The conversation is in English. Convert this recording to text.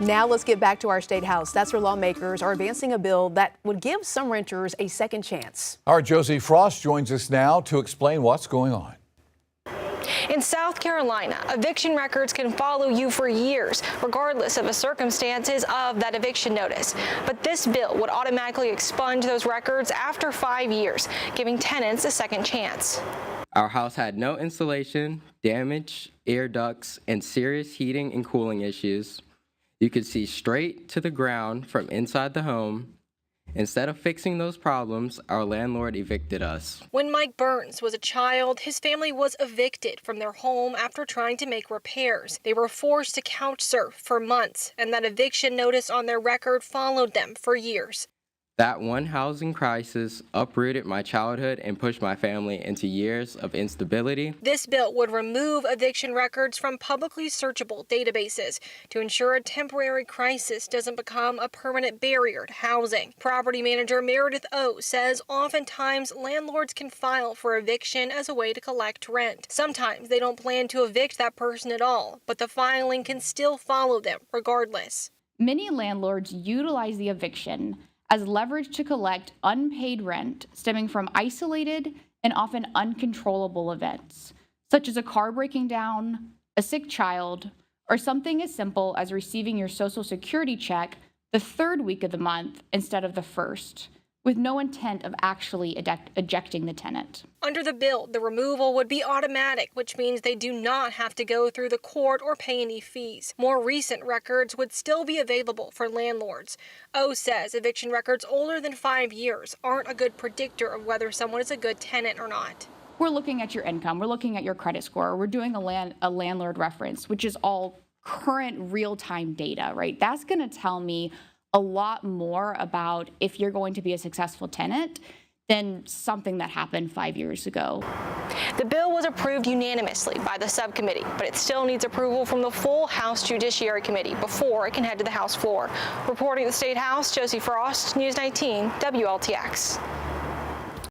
Now let's get back to our state house. That's where lawmakers are advancing a bill that would give some renters a second chance. Our Josie Frost joins us now to explain what's going on. In South Carolina, eviction records can follow you for years, regardless of the circumstances of that eviction notice. But this bill would automatically expunge those records after 5 years, giving tenants a second chance. Our house had no insulation, damage, air ducts, and serious heating and cooling issues. You could see straight to the ground from inside the home. Instead of fixing those problems, our landlord evicted us. When Mike Burns was a child, his family was evicted from their home after trying to make repairs. They were forced to couch surf for months, and that eviction notice on their record followed them for years. That one housing crisis uprooted my childhood and pushed my family into years of instability. This bill would remove eviction records from publicly searchable databases to ensure a temporary crisis doesn't become a permanent barrier to housing. Property manager Meredith O says oftentimes landlords can file for eviction as a way to collect rent. Sometimes they don't plan to evict that person at all, but the filing can still follow them regardless. Many landlords utilize the eviction as leverage to collect unpaid rent stemming from isolated and often uncontrollable events, such as a car breaking down, a sick child, or something as simple as receiving your Social Security check the third week of the month instead of the first, with no intent of actually ejecting the tenant. Under the bill, the removal would be automatic, which means they do not have to go through the court or pay any fees. More recent records would still be available for landlords. O says eviction records older than 5 years aren't a good predictor of whether someone is a good tenant or not. We're looking at your income, we're looking at your credit score, we're doing a landlord reference, which is all current real-time data, right? That's gonna tell me a lot more about if you're going to be a successful tenant than something that happened 5 years ago. The bill was approved unanimously by the subcommittee, but it still needs approval from the full House Judiciary Committee before it can head to the House floor. Reporting at the State House, Josie Frost, News 19, WLTX.